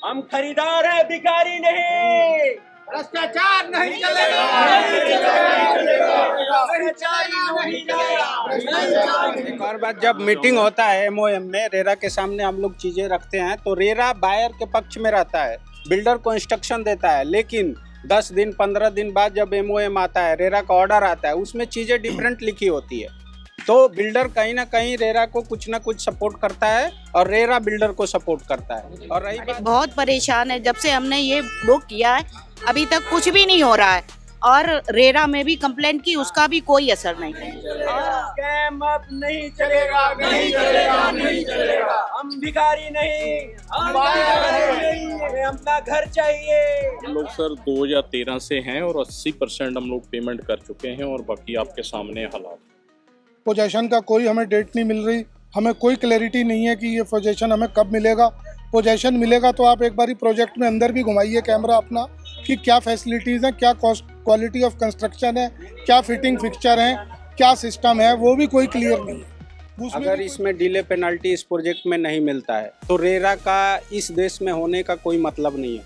हम खरीदार हैं, भिखारी नहीं। भ्रष्टाचार नहीं चलेगा, एक और बात, जब मीटिंग होता है एमओएम में, रेरा के सामने हम लोग चीजें रखते हैं तो रेरा बायर के पक्ष में रहता है, बिल्डर को इंस्ट्रक्शन देता है। लेकिन 10 दिन 15 दिन बाद जब एमओएम आता है, रेरा का ऑर्डर आता है, उसमें चीजें डिफरेंट लिखी होती है। तो बिल्डर कहीं ना कहीं रेरा को कुछ ना कुछ सपोर्ट करता है और रेरा बिल्डर को सपोर्ट करता है। और रही बात, बहुत परेशान है। जब से हमने ये बुक किया है अभी तक कुछ भी नहीं हो रहा है, और रेरा में भी कंप्लेंट की, उसका भी कोई असर नहीं है। स्कैम अब नहीं चलेगा, नहीं चलेगा, नहीं चलेगा। हम भिखारी नहीं, हम हमें अपना घर चाहिए। हम लोग सर 2013 से हैं और 80% हम लोग पेमेंट कर चुके हैं और बाकी आपके सामने हालात। पोजेशन का कोई हमें डेट नहीं मिल रही, हमें कोई क्लैरिटी नहीं है कि ये पोजेशन हमें कब मिलेगा। पोजेशन मिलेगा तो आप एक बारी प्रोजेक्ट में अंदर भी घुमाइए कैमरा अपना कि क्या फैसिलिटीज़ हैं, क्या कॉस्ट क्वालिटी ऑफ कंस्ट्रक्शन है, क्या फिटिंग फिक्सचर है, क्या सिस्टम है, वो भी कोई क्लियर नहीं है। अगर इसमें डिले पेनल्टी इस प्रोजेक्ट में नहीं मिलता है तो रेरा का इस देश में होने का कोई मतलब नहीं है।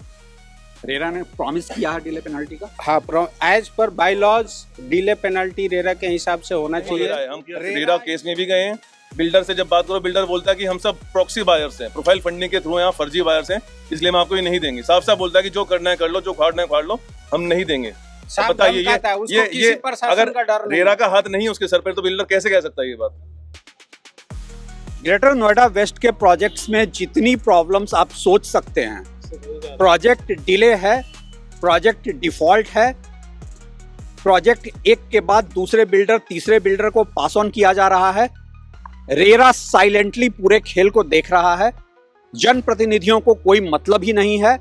रेरा ने प्रॉमिस किया है डिले पेनल्टी का। हाँ, as per bylaws delay penalty RERA के हिसाब से होना चाहिए। हम रेरा केस में भी गए हैं, बिल्डर से जब बात करो, बिल्डर बोलता है कि हम सब प्रॉक्सी बायर्स हैं, प्रोफाइल फंडिंग के थ्रू यहाँ फर्जी बायर्स हैं, इसलिए हम आपको ये नहीं देंगे। साफ साफ बोलता है कि जो करना है कर लो, जो फाड़ना है फाड़ लो, हम नहीं देंगे। बताइए ये अगर रेरा का हाथ नहीं है उसके सर पर तो बिल्डर कैसे कह सकता है ये बात? ग्रेटर नोएडा वेस्ट के प्रोजेक्ट्स में जितनी प्रॉब्लम्स आप सोच सकते हैं, प्रोजेक्ट डिले है, प्रोजेक्ट डिफॉल्ट है, प्रोजेक्ट एक के बाद दूसरे बिल्डर तीसरे बिल्डर को पास ऑन किया जा रहा है, रेरा साइलेंटली पूरे खेल को देख रहा है, जनप्रतिनिधियों को कोई मतलब ही नहीं है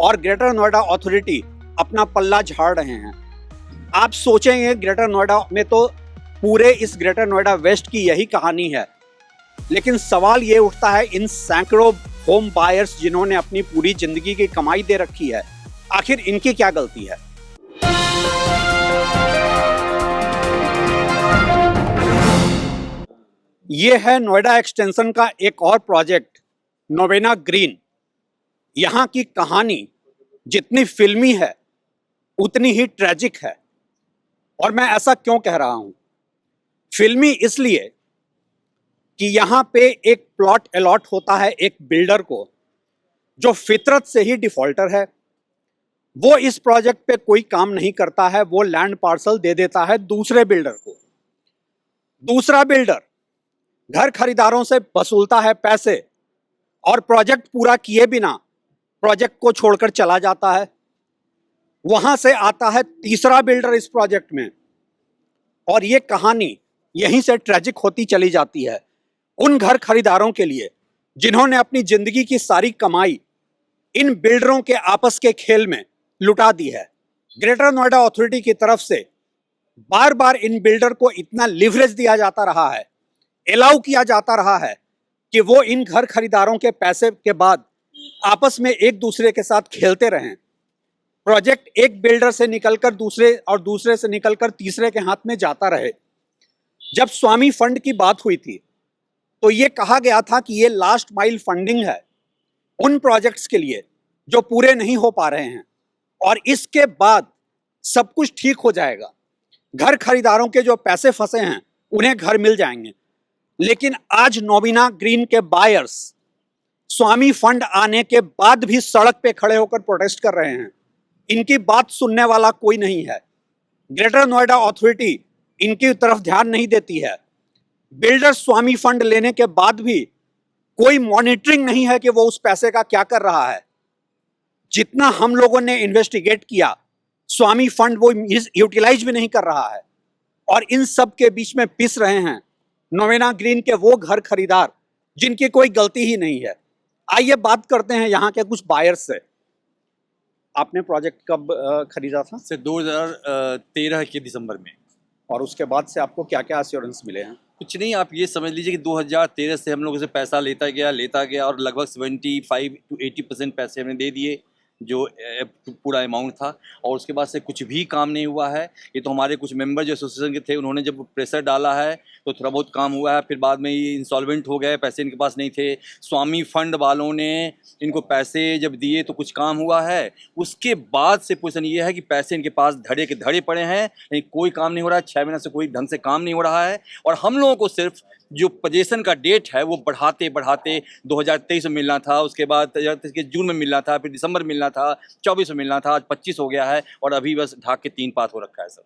और ग्रेटर नोएडा अथॉरिटी अपना पल्ला झाड़ रहे हैं। आप सोचेंगे ग्रेटर नोएडा में तो पूरे इस ग्रेटर नोएडा वेस्ट की यही कहानी है, लेकिन सवाल ये उठता है इन सैकड़ों होम बायर्स जिन्होंने अपनी पूरी जिंदगी की कमाई दे रखी है, आखिर इनकी क्या गलती है? ये है नोएडा एक्सटेंशन का एक और प्रोजेक्ट नोवेना ग्रीन। यहाँ की कहानी जितनी फिल्मी है उतनी ही ट्रेजिक है। और मैं ऐसा क्यों कह रहा हूं? फिल्मी इसलिए कि यहाँ पे एक प्लॉट अलॉट होता है एक बिल्डर को जो फितरत से ही डिफॉल्टर है। वो इस प्रोजेक्ट पे कोई काम नहीं करता है, वो लैंड पार्सल दे देता है दूसरे बिल्डर को। दूसरा बिल्डर घर खरीदारों से वसूलता है पैसे और प्रोजेक्ट पूरा किए बिना प्रोजेक्ट को छोड़कर चला जाता है। वहां से आता है तीसरा बिल्डर इस प्रोजेक्ट में और ये कहानी यहीं से ट्रेजिक होती चली जाती है उन घर खरीदारों के लिए जिन्होंने अपनी जिंदगी की सारी कमाई इन बिल्डरों के आपस के खेल में लुटा दी है। ग्रेटर नोएडा अथॉरिटी की तरफ से बार बार इन बिल्डर को इतना लिवरेज दिया जाता रहा है, अलाउ किया जाता रहा है कि वो इन घर खरीदारों के पैसे के बाद आपस में एक दूसरे के साथ खेलते रहें। प्रोजेक्ट एक बिल्डर से निकलकर दूसरे और दूसरे से निकलकर तीसरे के हाथ में जाता रहे। जब स्वामी फंड की बात हुई थी तो ये कहा गया था कि ये लास्ट माइल फंडिंग है उन प्रोजेक्ट्स के लिए जो पूरे नहीं हो पा रहे हैं और इसके बाद सब कुछ ठीक हो जाएगा, घर खरीदारों के जो पैसे फंसे हैं उन्हें घर मिल जाएंगे। लेकिन आज नोवेना ग्रीन के बायर्स स्वामी फंड आने के बाद भी सड़क पे खड़े होकर प्रोटेस्ट कर रहे हैं। इनकी बात सुनने वाला कोई नहीं है। ग्रेटर नोएडा अथॉरिटी इनकी तरफ ध्यान नहीं देती है। बिल्डर स्वामी फंड लेने के बाद भी कोई मॉनिटरिंग नहीं है कि वो उस पैसे का क्या कर रहा है। जितना हम लोगों ने इन्वेस्टिगेट किया, स्वामी फंड वो यूटिलाइज भी नहीं कर रहा है और इन सब के बीच में पिस रहे हैं नोवेना ग्रीन के वो घर खरीदार जिनकी कोई गलती ही नहीं है। आइए बात करते हैं यहाँ के कुछ बायर्स से। आपने प्रोजेक्ट कब खरीदा था? से 2013 के दिसंबर में। और उसके बाद से आपको क्या क्या एश्योरेंस मिले हैं? कुछ नहीं, आप ये समझ लीजिए कि 2013 से हम लोगों से पैसा लेता गया और लगभग 75 to 80% पैसे हमने दे दिए। जो पूरा अमाउंट था, और उसके बाद से कुछ भी काम नहीं हुआ है। ये तो हमारे कुछ मेंबर जो एसोसिएशन के थे, उन्होंने जब प्रेशर डाला है तो थोड़ा बहुत काम हुआ है, फिर बाद में ये इंसॉल्वेंट हो गए, पैसे इनके पास नहीं थे। स्वामी फंड वालों ने इनको पैसे जब दिए तो कुछ काम हुआ है। उसके बाद से पोजीशन ये है कि पैसे इनके पास धड़े के धड़े पड़े हैं, लेकिन कोई काम नहीं हो रहा है। 6 महीने से कोई ढंग से काम नहीं हो रहा है, और हम लोगों को सिर्फ जो पोजीशन का डेट है वो बढ़ाते बढ़ाते 2023 में मिलना था, उसके बाद 2023 के जून में मिलना था, फिर दिसंबर मिलना था, 24 में मिलना था, आज 25 हो गया है, और अभी बस ढाक के 3 पात हो रखा है सर।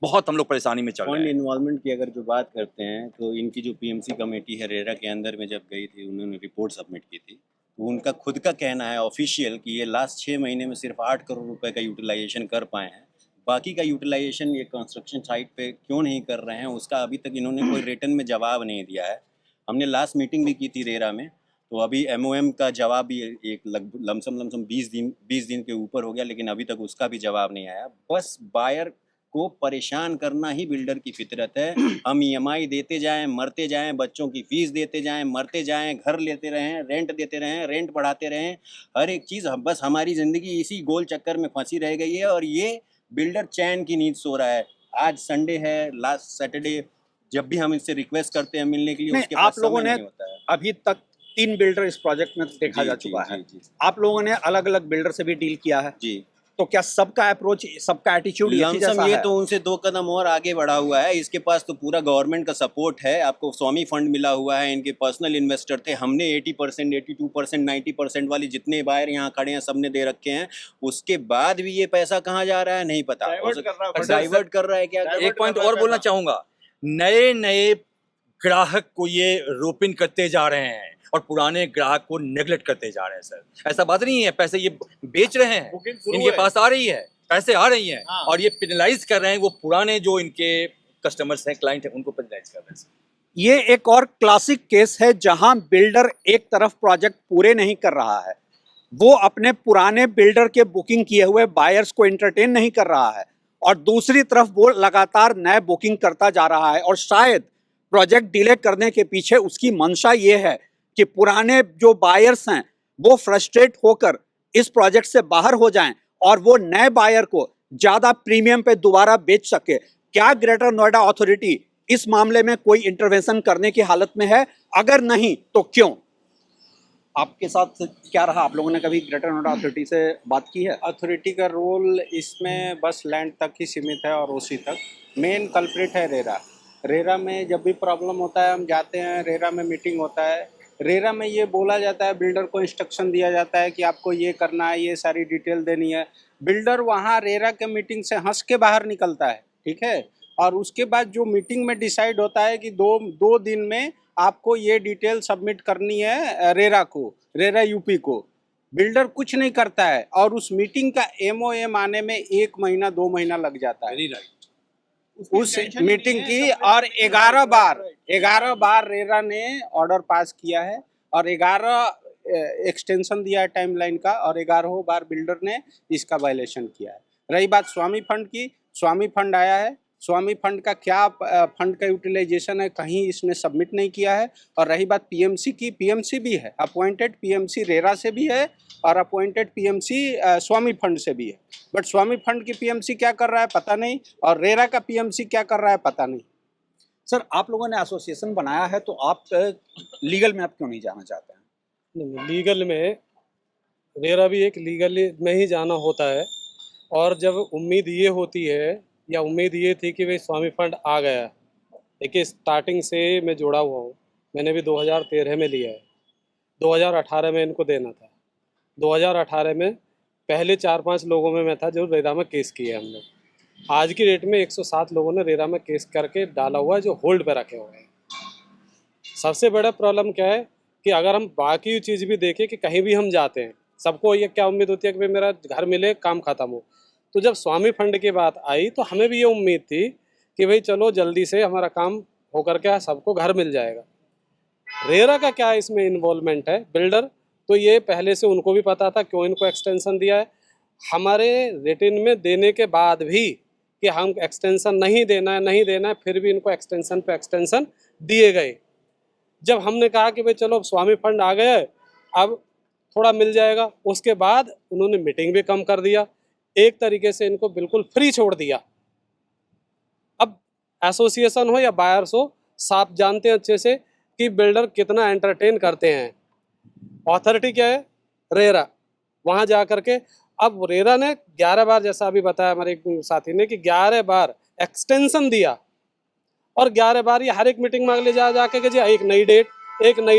बहुत हम लोग परेशानी में चल रहे पॉइंट हैं। इन्वॉल्वमेंट की अगर जो बात करते हैं तो इनकी जो पीएमसी कमेटी है रेरा के अंदर में जब गई थी, उन्होंने रिपोर्ट सबमिट की थी, तो उनका खुद का कहना है ऑफिशियल कि ये लास्ट 6 महीने में सिर्फ 8 करोड़ रुपए का यूटिलाइजेशन कर पाए हैं। बाकी का यूटिलाइजेशन ये कंस्ट्रक्शन साइट पे क्यों नहीं कर रहे हैं, उसका अभी तक इन्होंने कोई रिटर्न में जवाब नहीं दिया है। हमने लास्ट मीटिंग भी की थी रेरा में, तो अभी MOM का जवाब भी एक लमसम 20 दिन के ऊपर हो गया, लेकिन अभी तक उसका भी जवाब नहीं आया। बस बायर को परेशान करना ही बिल्डर की फितरत है। हम EMI देते जाएं, मरते जाएं, बच्चों की फीस देते जाएं, मरते जाएं, घर लेते रहें, रेंट देते रहें, रेंट बढ़ाते रहें, हर एक चीज़। बस हमारी ज़िंदगी इसी गोल चक्कर में फंसी रह गई है, और ये बिल्डर चैन की नींद सो रहा है। आज संडे है, लास्ट सैटरडे जब भी हम इससे रिक्वेस्ट करते हैं मिलने के लिए, नहीं, उसके पास आप लोगों समय ने नहीं होता है। अभी तक 3 बिल्डर इस प्रोजेक्ट में देखा जी, जा जी, चुका जी, है। जी। आप लोगों ने अलग अलग बिल्डर से भी डील किया है, जी, तो क्या सबका अप्रोच, सबका एटीट्यूड लमसम ये तो उनसे 2 कदम और आगे बढ़ा हुआ है। इसके पास तो पूरा गवर्नमेंट का सपोर्ट है, आपको स्वामी फंड मिला हुआ है, इनके पर्सनल इन्वेस्टर थे। हमने 80%, 82%, 90% वाली जितने बायर यहाँ खड़े हैं सबने दे रखे हैं। उसके बाद भी ये पैसा कहाँ जा रहा है नहीं पता। डाइवर्ट कर रहा है क्या? एक पॉइंट और बोलना चाहूँगा, नए ग्राहक को ये रोपिन करते जा रहे हैं और पुराने ग्राहक को नेगलेक्ट करते जा रहे हैं सर। ऐसा बात नहीं है, पैसे ये बेच रहे हैं, इनके पास आ रही है, पैसे आ रही हैं, और ये पेनलाइज कर रहे हैं वो पुराने जो इनके कस्टमर्स हैं, क्लाइंट हैं, उनको पेनलाइज कर रहे हैं। ये एक और क्लासिक केस है जहां बिल्डर एक तरफ प्रोजेक्ट पूरे नहीं कर रहा है, वो अपने पुराने बिल्डर के बुकिंग किए हुए बायर्स को एंटरटेन नहीं कर रहा है, और दूसरी तरफ वो लगातार नए बुकिंग करता जा रहा है। और शायद प्रोजेक्ट डिले करने के पीछे उसकी मंशा ये है कि पुराने जो बायर्स हैं वो फ्रस्ट्रेट होकर इस प्रोजेक्ट से बाहर हो जाएं और वो नए बायर को ज्यादा प्रीमियम पे दोबारा बेच सके। क्या ग्रेटर नोएडा अथॉरिटी इस मामले में कोई इंटरवेंशन करने की हालत में है? अगर नहीं तो क्यों? आपके साथ क्या रहा? आप लोगों ने कभी ग्रेटर नोएडा अथॉरिटी से बात की है? अथॉरिटी का रोल इसमें बस लैंड तक ही सीमित है और उसी तक। मेन कल्प्रिट है रेरा। रेरा में जब भी प्रॉब्लम होता है हम जाते हैं, रेरा में मीटिंग होता है, रेरा में ये बोला जाता है, बिल्डर को इंस्ट्रक्शन दिया जाता है कि आपको ये करना है, ये सारी डिटेल देनी है। बिल्डर वहाँ रेरा के मीटिंग से हंस के बाहर निकलता है, ठीक है। और उसके बाद जो मीटिंग में डिसाइड होता है कि दो दिन में आपको ये डिटेल सबमिट करनी है रेरा को, रेरा यूपी को, बिल्डर कुछ नहीं करता है और उस मीटिंग का MOM आने में 1 महीना 2 महीना लग जाता है उस मीटिंग की। और 11 बार रेरा ने ऑर्डर पास किया है और 11 एक्सटेंशन दिया है टाइमलाइन का, और 11 बार बिल्डर ने इसका वायलेशन किया है। रही बात स्वामी फंड की, स्वामी फंड आया है, स्वामी फंड का क्या फंड का यूटिलाइजेशन है कहीं इसने सबमिट नहीं किया है। और रही बात PMC की, PMC भी है, अपॉइंटेड PMC रेरा से भी है और अपॉइंटेड PMC स्वामी फंड से भी है। बट स्वामी फंड की PMC क्या कर रहा है पता नहीं, और रेरा का PMC क्या कर रहा है पता नहीं। सर, आप लोगों ने एसोसिएशन बनाया है तो आप लीगल में आप क्यों नहीं जाना चाहते हैं? लीगल में रेरा भी एक लीगल में ही जाना होता है, और जब उम्मीद ये होती है या उम्मीद ये थी कि भाई स्वामी फंड आ गया। देखिए, स्टार्टिंग से मैं जुड़ा हुआ हूँ, मैंने भी 2013 में लिया है, 2018 में इनको देना था। 2018 में पहले 4-5 लोगों में मैं था जो रेरा में केस किए हम लोग। आज की डेट में 107 लोगों ने रेरा में केस करके डाला हुआ है जो होल्ड पे रखे हुए हैं। सबसे बड़ा प्रॉब्लम क्या है कि अगर हम बाकी चीज़ भी देखें कि कहीं भी हम जाते हैं, सबको ये क्या उम्मीद होती है कि भाई मेरा घर मिले, काम ख़त्म हो। तो जब स्वामी फंड की बात आई तो हमें भी ये उम्मीद थी कि भाई चलो जल्दी से हमारा काम होकर के सबको घर मिल जाएगा। रेरा का क्या इसमें इन्वॉल्वमेंट है? बिल्डर तो ये पहले से उनको भी पता था क्यों इनको एक्सटेंशन दिया है। हमारे रिटन में देने के बाद भी कि हम एक्सटेंशन नहीं देना है, फिर भी इनको एक्सटेंशन पे एक्सटेंशन दिए गए। जब हमने कहा कि भाई चलो स्वामी फंड आ गए, अब थोड़ा मिल जाएगा। उसके बाद उन्होंने मीटिंग भी कम कर दिया, एक तरीके से इनको बिल्कुल फ्री छोड़ दिया। अब एसोसिएशन हो या बायर्स हो, साफ जानते हैं अच्छे से कि बिल्डर कितना एंटरटेन करते हैं। अथॉरिटी क्या है? रेरा। वहाँ जा करके अब रेरा ने 11 बार, जैसा अभी बताया हमारे एक साथी ने, कि 11 बार एक्सटेंशन दिया और 11 बार ये हर एक मीटिंग मांग ले जाके कि जी एक नई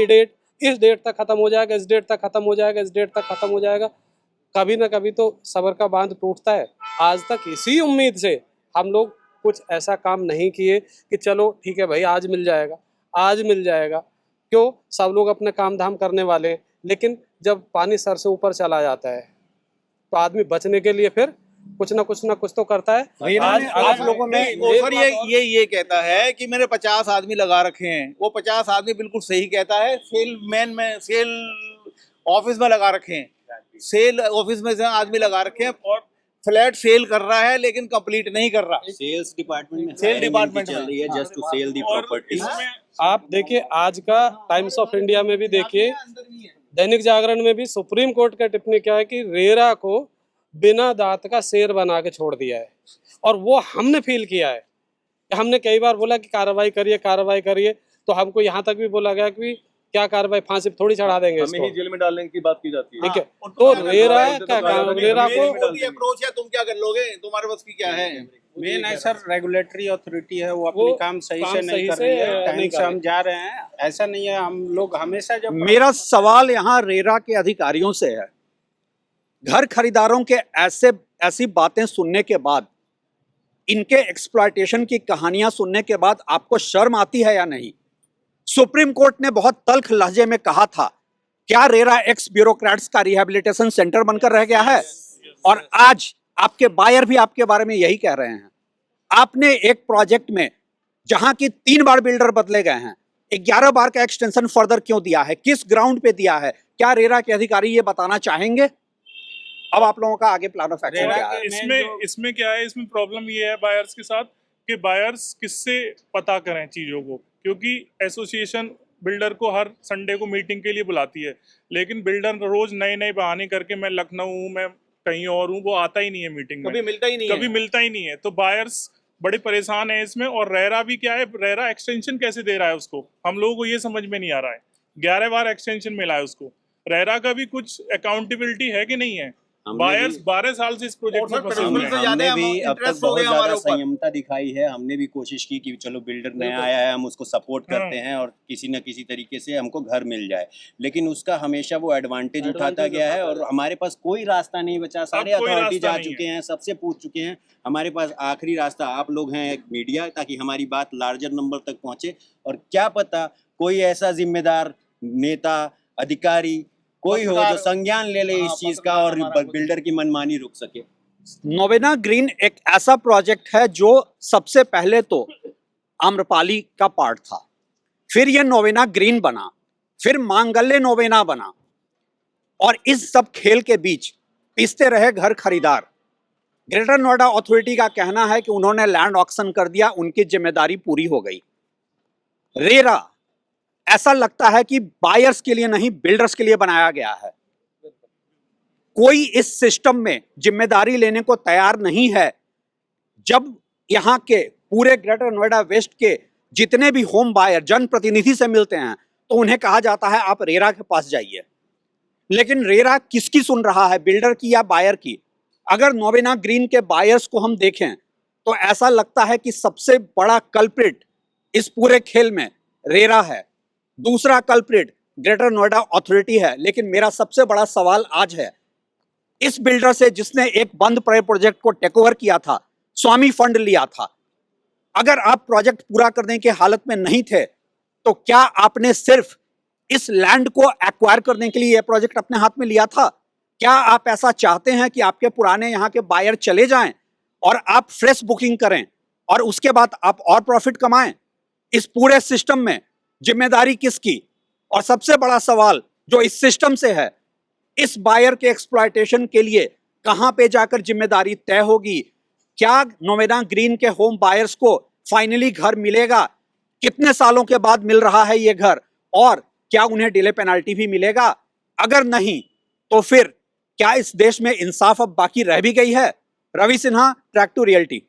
डेट, इस डेट तक खत्म हो जाएगा, इस डेट तक खत्म हो जाएगा, इस डेट तक खत्म हो जाएगा। कभी ना कभी तो सब्र का बांध टूटता है। आज तक इसी उम्मीद से हम लोग कुछ ऐसा काम नहीं किए कि चलो ठीक है भाई आज मिल जाएगा, आज मिल जाएगा। क्यों? सब लोग अपने काम धाम करने वाले हैं, लेकिन जब पानी सर से ऊपर चला जाता है तो आदमी बचने के लिए फिर कुछ ना कुछ तो करता है। आज आप लोगों में ऑफर ये कहता है कि मैंने 50 आदमी लगा रखे हैं, वो 50 आदमी बिल्कुल सही कहता है। सेल ऑफिस में लगा रखे हैं, सेल ऑफिस में से आदमी लगा रखे हैं और फ्लैट सेल कर रहा है लेकिन कंप्लीट नहीं कर रहा। सेल्स डिपार्टमेंट में सेल डिपार्टमेंट चल रही है just to sell the property. आप देखिए आज का टाइम्स ऑफ इंडिया में भी देखिए, दैनिक जागरण में भी सुप्रीम कोर्ट का टिप्पणी क्या है कि रेरा को बिना दांत का शेर बना के छोड़ दिया है। और वो हमने फील किया है। हमने कई बार बोला कि कार्रवाई करिए, तो हमको यहाँ तक भी बोला गया कि क्या कार्रवाई, फांसी थोड़ी चढ़ा देंगे, हमें ही जेल में डालने की बात की जाती है। ठीक है, तो रेरा को अप्रोच है, तुम क्या कर लोगे, तुम्हारे बस की क्या है? मेन है सर रेगुलेटरी अथॉरिटी है, वो अपनी काम सही से नहीं कर रही है। टाइम से हम जा रहे हैं, ऐसा नहीं है। हम लोग हमेशा जब मेरा सवाल यहाँ रेरा के अधिकारियों से है, घर खरीदारों के ऐसी बातें सुनने के बाद, इनके एक्सप्लॉयटेशन की कहानियां सुनने के बाद आपको शर्म आती है या नहीं? सुप्रीम कोर्ट ने बहुत तल्ख लहजे में कहा था, क्या रेरा एक्स ब्यूरोक्रेट्स का रिहैबिलिटेशन सेंटर बनकर रह गया है? और आज आपके बायर भी आपके बारे में यही कह रहे हैं। आपने एक प्रोजेक्ट में जहां की 3 बार बिल्डर बदले गए हैं, 11 बार का एक्सटेंशन फर्दर क्यों दिया है? किस ग्राउंड पे दिया है? क्या रेरा के अधिकारी ये बताना चाहेंगे? अब आप लोगों का आगे प्लान ऑफ एक्शन क्या है? इसमें क्या है, इसमें प्रॉब्लम ये है बायर्स के साथ कि बायर्स किससे पता करें चीज़ों को, क्योंकि एसोसिएशन बिल्डर को हर संडे को मीटिंग के लिए बुलाती है, लेकिन बिल्डर रोज नए बहाने करके मैं लखनऊ हूँ, मैं कहीं और हूँ, वो आता ही नहीं है मीटिंग में, कभी मिलता ही नहीं है। तो बायर्स बड़े परेशान है इसमें। और रेरा भी क्या है, रेरा एक्सटेंशन कैसे दे रहा है उसको, हम लोगों को ये समझ में नहीं आ रहा है। 11 बार एक्सटेंशन मिला है उसको। रेरा का भी कुछ अकाउंटेबिलिटी है कि नहीं है? बायर्स 12 साल से इस प्रोजेक्ट में फंसे हुए हैं। हमने भी अब तक बहुत ज्यादा संयमता दिखाई है। हमने भी कोशिश की कि चलो बिल्डर नया आया है, हम उसको सपोर्ट करते हैं और किसी न किसी तरीके से हमको घर मिल जाए, लेकिन उसका हमेशा वो एडवांटेज उठाता गया है और हमारे पास कोई रास्ता नहीं बचा। सारे अथॉरिटी जा चुके हैं, सबसे पूछ चुके हैं। हमारे पास आखिरी रास्ता आप लोग हैं, एक मीडिया, ताकि हमारी बात लार्जर नंबर तक पहुंचे। और क्या पता कोई ऐसा जिम्मेदार नेता, अधिकारी कोई हो जो संज्ञान ले ले इस चीज का और बिल्डर की मनमानी रुक सके। नोवेना ग्रीन एक ऐसा प्रोजेक्ट है जो सबसे पहले तो आम्रपाली का पार्ट था, फिर ये नोवेना ग्रीन बना, फिर मांगल्य नोवेना बना, और इस सब खेल के बीच पिसते रहे घर खरीदार। ग्रेटर नोएडा अथॉरिटी का कहना है कि उन्होंने लैंड ऑक्शन कर दिया, उनकी जिम्मेदारी पूरी हो गई। रेरा ऐसा लगता है कि बायर्स के लिए नहीं, बिल्डर्स के लिए बनाया गया है। कोई इस सिस्टम में जिम्मेदारी लेने को तैयार नहीं है। जब यहां के पूरे ग्रेटर नोएडा वेस्ट के जितने भी होम बायर जनप्रतिनिधि से मिलते हैं तो उन्हें कहा जाता है आप रेरा के पास जाइए, लेकिन रेरा किसकी सुन रहा है, बिल्डर की या बायर की? अगर नोवेना ग्रीन के बायर्स को हम देखें तो ऐसा लगता है कि सबसे बड़ा कल्प्रिट इस पूरे खेल में रेरा है, दूसरा कल्प्रिट ग्रेटर नोएडा अथॉरिटी है। लेकिन मेरा सबसे बड़ा सवाल आज है, इस बिल्डर से जिसने एक बंद पड़े प्रोजेक्ट को टेक ओवर किया था, स्वामी फंड लिया था, अगर आप प्रोजेक्ट पूरा करने की हालत में नहीं थे तो क्या आपने सिर्फ इस लैंड को एक्वायर करने के लिए यह प्रोजेक्ट अपने हाथ में लिया था? क्या आप ऐसा चाहते हैं कि आपके पुराने यहाँ के बायर चले जाएं और आप फ्रेश बुकिंग करें और उसके बाद आप और प्रॉफिट कमाएं? इस पूरे सिस्टम में जिम्मेदारी किसकी? और सबसे बड़ा सवाल जो इस सिस्टम से है, इस बायर के एक्सप्लॉयटेशन के लिए कहां पे जाकर जिम्मेदारी तय होगी? क्या नोवेना ग्रीन के होम बायर्स को फाइनली घर मिलेगा? कितने सालों के बाद मिल रहा है ये घर? और क्या उन्हें डिले पेनाल्टी भी मिलेगा? अगर नहीं तो फिर क्या इस देश में इंसाफ अब बाकी रह भी गई है? Ravi Sinha, track to reality.